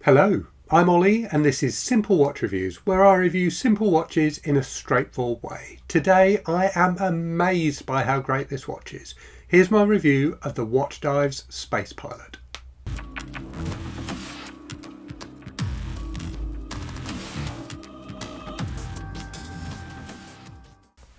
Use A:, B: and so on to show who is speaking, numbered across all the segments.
A: Hello, I'm Ollie and this is Simple Watch Reviews, where I review simple watches in a straightforward way. Today I am amazed by how great this watch is. Here's my review of the Watchdives Space Pilot.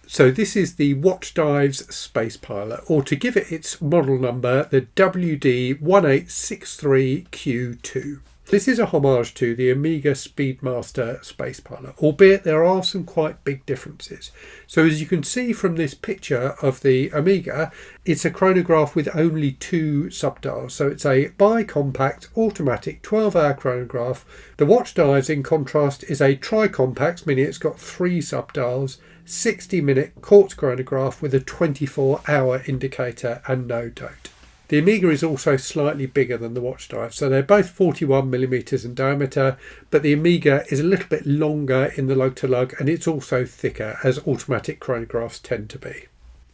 A: So this is the Watchdives Space Pilot, or to give it its model number, the WD1863Q2. This is a homage to the Omega Speedmaster Space Pilot, albeit there are some quite big differences. So as you can see from this picture of the Omega, it's a chronograph with only two subdials. So it's a bi-compact automatic 12-hour chronograph. The Watchdives, in contrast, is a tri-compact, meaning it's got three subdials, 60-minute quartz chronograph with a 24-hour indicator and no date. The Omega is also slightly bigger than the Watchdive, so they're both 41mm in diameter, but the Omega is a little bit longer in the lug-to-lug and it's also thicker, as automatic chronographs tend to be.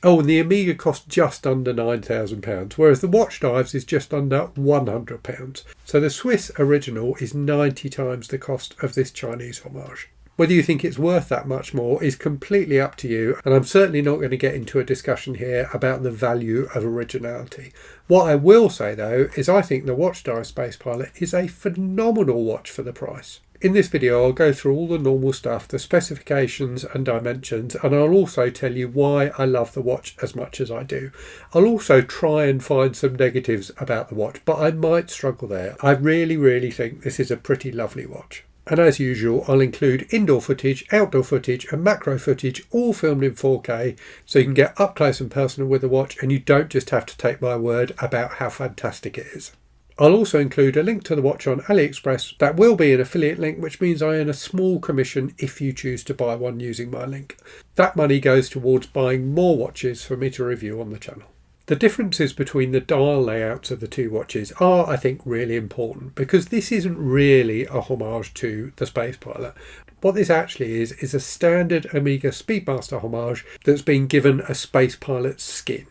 A: Oh, and the Omega costs just under £9,000, whereas the Watchdives is just under £100. So the Swiss original is 90 times the cost of this Chinese homage. Whether you think it's worth that much more is completely up to you, and I'm certainly not going to get into a discussion here about the value of originality. What I will say though is I think the Watchdives Space Pilot is a phenomenal watch for the price. In this video I'll go through all the normal stuff, the specifications and dimensions, and I'll also tell you why I love the watch as much as I do. I'll also try and find some negatives about the watch, but I might struggle there. I really think this is a pretty lovely watch. And as usual, I'll include indoor footage, outdoor footage and macro footage, all filmed in 4K, so you can get up close and personal with the watch and you don't just have to take my word about how fantastic it is. I'll also include a link to the watch on AliExpress. That will be an affiliate link, which means I earn a small commission if you choose to buy one using my link. That money goes towards buying more watches for me to review on the channel. The differences between the dial layouts of the two watches are, I think, really important, because this isn't really a homage to the Space Pilot. What this actually is a standard Omega Speedmaster homage that's been given a Space Pilot skin.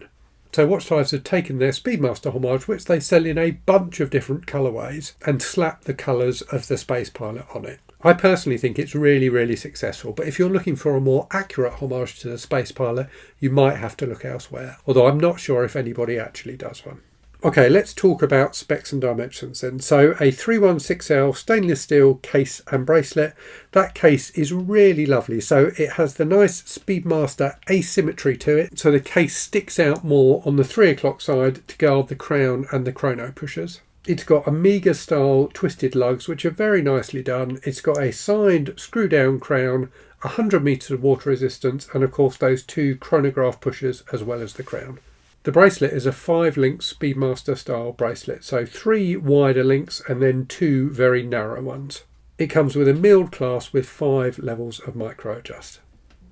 A: So Watchdives have taken their Speedmaster homage, which they sell in a bunch of different colourways, and slapped the colours of the Space Pilot on it. I personally think it's really successful, but if you're looking for a more accurate homage to the Space Pilot, you might have to look elsewhere, although I'm not sure if anybody actually does one. Okay, let's talk about specs and dimensions then. So a 316L stainless steel case and bracelet. That case is really lovely. So it has the nice Speedmaster asymmetry to it. So the case sticks out more on the 3 o'clock side to guard the crown and the chrono pushers. It's got Omega style twisted lugs, which are very nicely done. It's got a signed screw down crown, 100 meters of water resistance, and of course those two chronograph pushers as well as the crown. The bracelet is a 5-link Speedmaster style bracelet, so 3 wider links and then 2 very narrow ones. It comes with a milled clasp with 5 levels of micro adjust.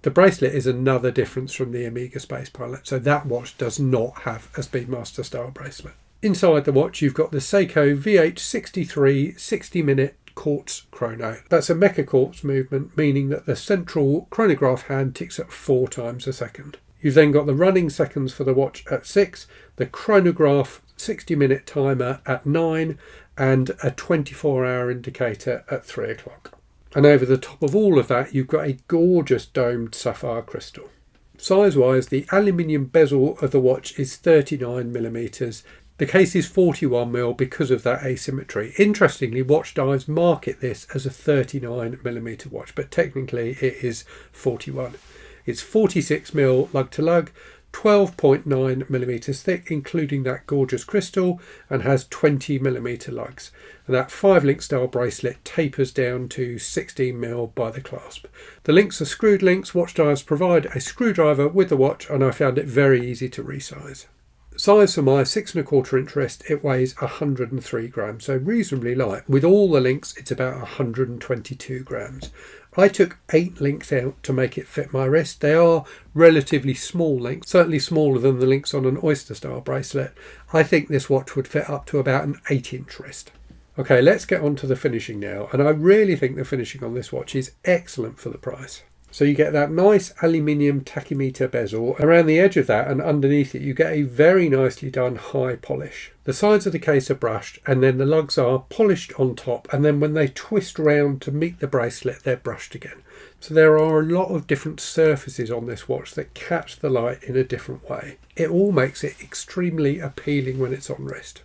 A: The bracelet is another difference from the Omega Space Pilot, so that watch does not have a Speedmaster style bracelet. Inside the watch you've got the Seiko VH63 60-minute quartz chrono. That's a mecha quartz movement, meaning that the central chronograph hand ticks at 4 times a second. You've then got the running seconds for the watch at 6, the chronograph 60-minute timer at 9, and a 24-hour indicator at 3 o'clock. And over the top of all of that you've got a gorgeous domed sapphire crystal. Size-wise, the aluminium bezel of the watch is 39mm. The case is 41mm because of that asymmetry. Interestingly, Watchdives market this as a 39mm watch, but technically it is 41. It's 46mm lug-to-lug, 12.9mm thick, including that gorgeous crystal, and has 20mm lugs. And that 5-link style bracelet tapers down to 16mm by the clasp. The links are screwed links. Watchdives provide a screwdriver with the watch, and I found it very easy to resize. Size for my 6 1/4 inch wrist, it weighs 103 grams, so reasonably light. With all the links, it's about 122 grams. I took 8 links out to make it fit my wrist. They are relatively small links, certainly smaller than the links on an oyster style bracelet. I think this watch would fit up to about an 8-inch wrist. Okay, let's get on to the finishing now, and I really think the finishing on this watch is excellent for the price. So you get that nice aluminium tachymeter bezel. Around the edge of that and underneath it you get a very nicely done high polish. The sides of the case are brushed and then the lugs are polished on top, and then when they twist round to meet the bracelet they're brushed again. So there are a lot of different surfaces on this watch that catch the light in a different way. It all makes it extremely appealing when it's on wrist.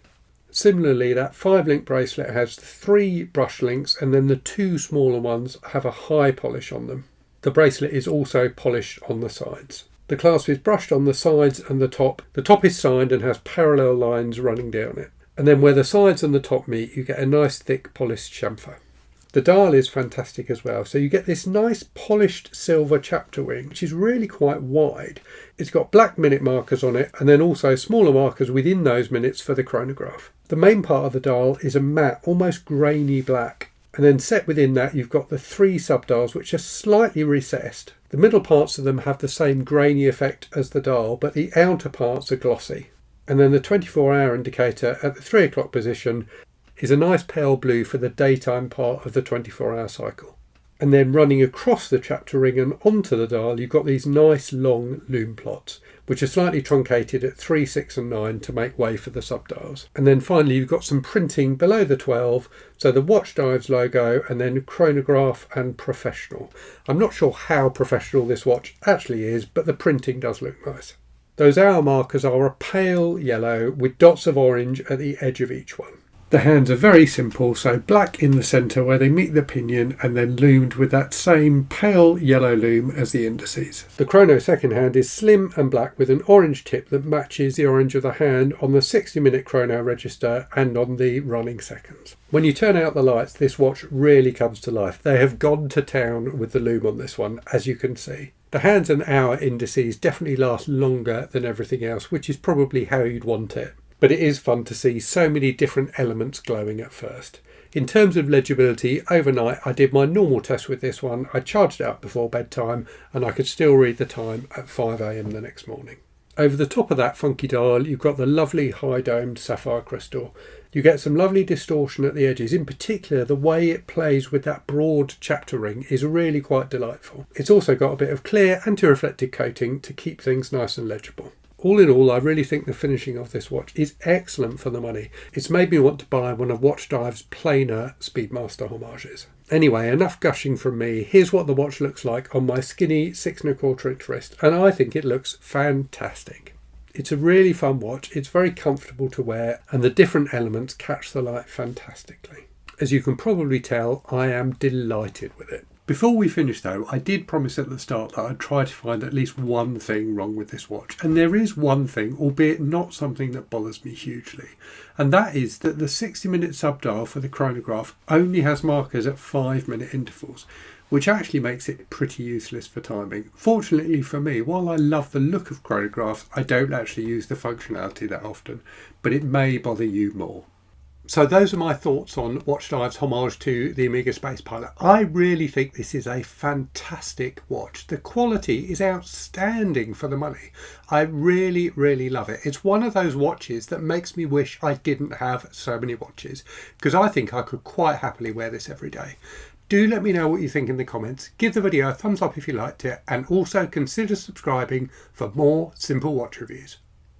A: Similarly, that 5-link bracelet has 3 brush links and then the 2 smaller ones have a high polish on them. The bracelet is also polished on the sides. The clasp is brushed on the sides and the top. The top is signed and has parallel lines running down it. And then where the sides and the top meet, you get a nice thick polished chamfer. The dial is fantastic as well. So you get this nice polished silver chapter ring, which is really quite wide. It's got black minute markers on it and then also smaller markers within those minutes for the chronograph. The main part of the dial is a matte, almost grainy black. And then set within that you've got the 3 subdials which are slightly recessed. The middle parts of them have the same grainy effect as the dial, but the outer parts are glossy. And then the 24-hour indicator at the 3 o'clock position is a nice pale blue for the daytime part of the 24-hour cycle. And then running across the chapter ring and onto the dial you've got these nice long lume plots, which are slightly truncated at 3, 6 and 9 to make way for the subdials. And then finally you've got some printing below the 12, so the Watchdives logo and then chronograph and professional. I'm not sure how professional this watch actually is, but the printing does look nice. Those hour markers are a pale yellow with dots of orange at the edge of each one. The hands are very simple, so black in the centre where they meet the pinion and then loomed with that same pale yellow loom as the indices. The chrono second hand is slim and black with an orange tip that matches the orange of the hand on the 60-minute chrono register and on the running seconds. When you turn out the lights, this watch really comes to life. They have gone to town with the loom on this one, as you can see. The hands and hour indices definitely last longer than everything else, which is probably how you'd want it. But it is fun to see so many different elements glowing at first. In terms of legibility, overnight I did my normal test with this one. I charged it up before bedtime and I could still read the time at 5 AM the next morning. Over the top of that funky dial you've got the lovely high domed sapphire crystal. You get some lovely distortion at the edges. In particular, the way it plays with that broad chapter ring is really quite delightful. It's also got a bit of clear anti-reflective coating to keep things nice and legible. All in all, I really think the finishing of this watch is excellent for the money. It's made me want to buy one of Watchdives' plainer Speedmaster homages. Anyway, enough gushing from me. Here's what the watch looks like on my skinny 6 1/4 inch wrist, and I think it looks fantastic. It's a really fun watch, it's very comfortable to wear, and the different elements catch the light fantastically. As you can probably tell, I am delighted with it. Before we finish though, I did promise at the start that I'd try to find at least one thing wrong with this watch. And there is one thing, albeit not something that bothers me hugely. And that is that the 60-minute subdial for the chronograph only has markers at 5-minute intervals, which actually makes it pretty useless for timing. Fortunately for me, while I love the look of chronographs, I don't actually use the functionality that often, but it may bother you more. So those are my thoughts on Watchdives' homage to the Omega Space Pilot. I really think this is a fantastic watch. The quality is outstanding for the money. I really, really love it. It's one of those watches that makes me wish I didn't have so many watches, because I think I could quite happily wear this every day. Do let me know what you think in the comments. Give the video a thumbs up if you liked it, and also consider subscribing for more simple watch reviews.